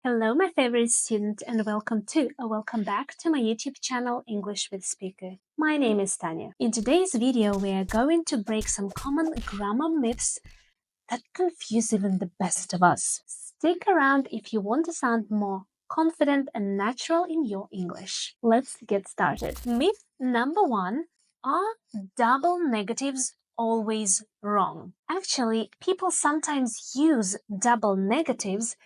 Hello, my favorite student, and welcome back to my YouTube channel, English with Speaker. My name is Tanya. In today's video, we are going to break some common grammar myths that confuse even the best of us. Stick around if you want to sound more confident and natural in your English. Let's get started. Myth number 1, are double negatives always wrong? Actually, people sometimes use double negatives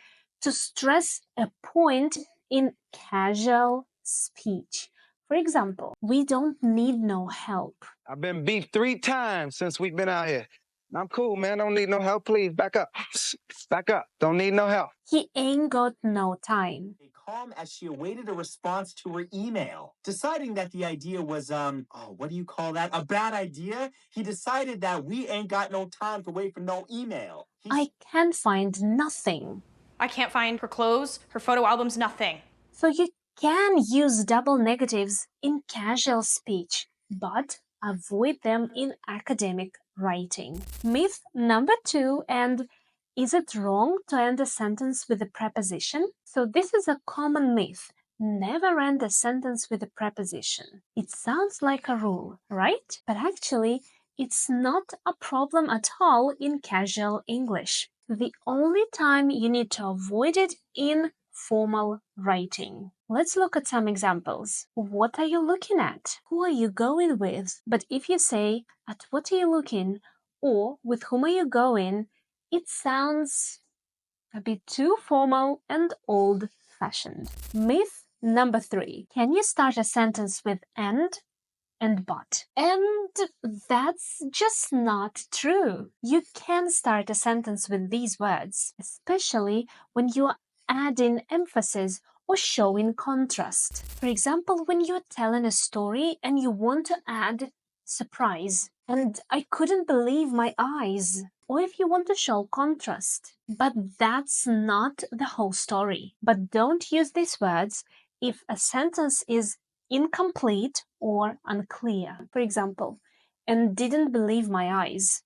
to stress a point in casual speech. For example, we don't need no help. I've been beat 3 times since we've been out here. I'm cool, man. Don't need no help. Please, back up. Back up. Don't need no help. He ain't got no time. Calm as she awaited a response to her email. Deciding that the idea was, what do you call that? A bad idea? He decided that we ain't got no time to wait for no email. I can find nothing. I can't find her clothes, her photo albums, nothing. So you can use double negatives in casual speech, but avoid them in academic writing. Myth number 2, and is it wrong to end a sentence with a preposition? So this is a common myth. Never end a sentence with a preposition. It sounds like a rule, right? But actually, it's not a problem at all in casual English. The only time you need to avoid it in formal writing. Let's look at some examples. What are you looking at? Who are you going with? But if you say, at what are you looking? Or with whom are you going? It sounds a bit too formal and old-fashioned. Myth number 3. Can you start a sentence with and but? And that's just not true. You can start a sentence with these words, especially when you are adding emphasis or showing contrast. For example, when you're telling a story and you want to add surprise, and I couldn't believe my eyes. Or if you want to show contrast. But that's not the whole story. But don't use these words if a sentence is incomplete or unclear. For example, and didn't believe my eyes.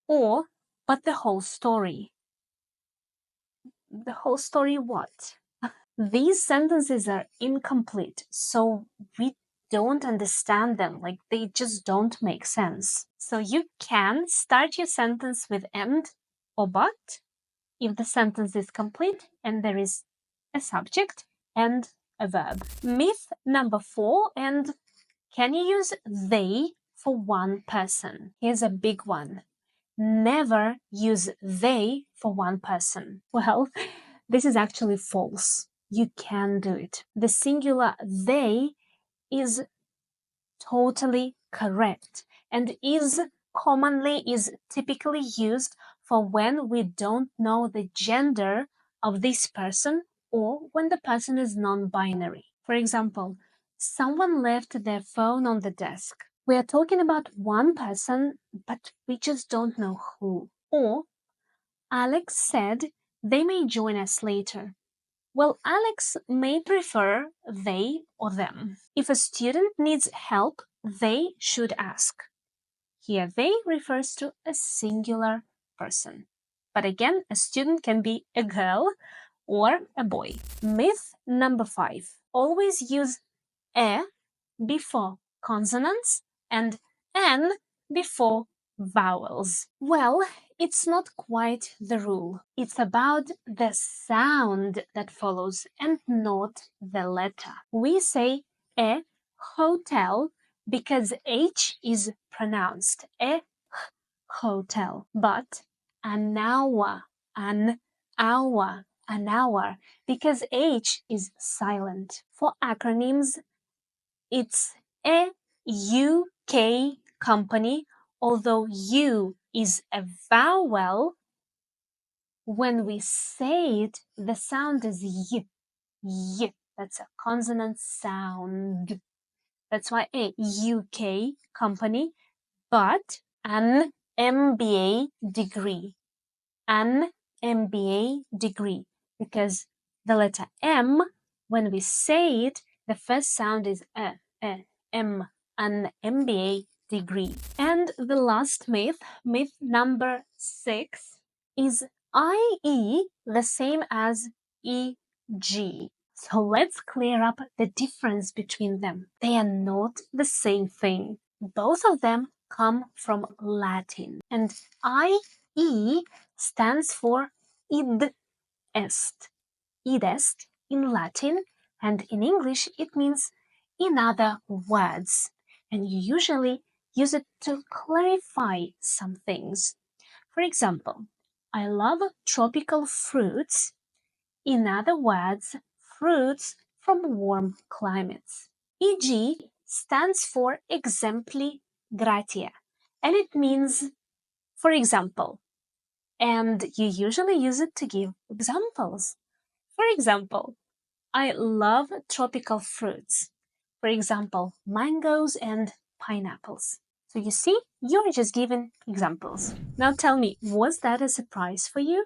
Or, but the whole story. The whole story what? These sentences are incomplete, so we don't understand them, like they just don't make sense. So you can start your sentence with and or but if the sentence is complete and there is a subject and a verb. Myth number 4, and can you use they for one person? Here's a big one. Never use they for one person. Well, this is actually false. You can do it. The singular they is totally correct and is typically used for when we don't know the gender of this person or when the person is non-binary. For example, someone left their phone on the desk. We are talking about one person, but we just don't know who. Or Alex said they may join us later. Well, Alex may prefer they or them. If a student needs help, they should ask. Here, they refers to a singular person. But again, a student can be a girl or a boy. Myth number 5. Always use e before consonants and n before vowels. Well, it's not quite the rule. It's about the sound that follows and not the letter. We say a hotel because H is pronounced hotel, but an hour, because H is silent. For acronyms, it's a UK company, although U is a vowel. When we say it, the sound is y. That's a consonant sound. That's why a UK company, but an MBA degree. An MBA degree. Because the letter M, when we say it, the first sound is M, an MBA degree. And the last myth, myth number 6, is IE the same as EG. So let's clear up the difference between them. They are not the same thing. Both of them come from Latin. And IE stands for id est. Id est in Latin, and in English it means in other words. And you usually use it to clarify some things. For example, I love tropical fruits. In other words, fruits from warm climates. EG stands for exempli gratia, and it means, for example, and you usually use it to give examples. For example, I love tropical fruits. For example, mangoes and pineapples. So you see, you're just giving examples. Now tell me, was that a surprise for you?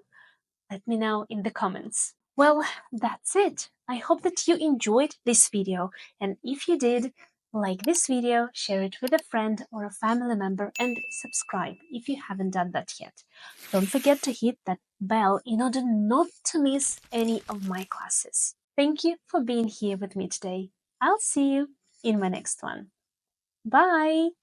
Let me know in the comments. Well, that's it. I hope that you enjoyed this video, and if you did, like this video, share it with a friend or a family member, and subscribe if you haven't done that yet. Don't forget to hit that bell in order not to miss any of my classes. Thank you for being here with me today. I'll see you in my next one. Bye!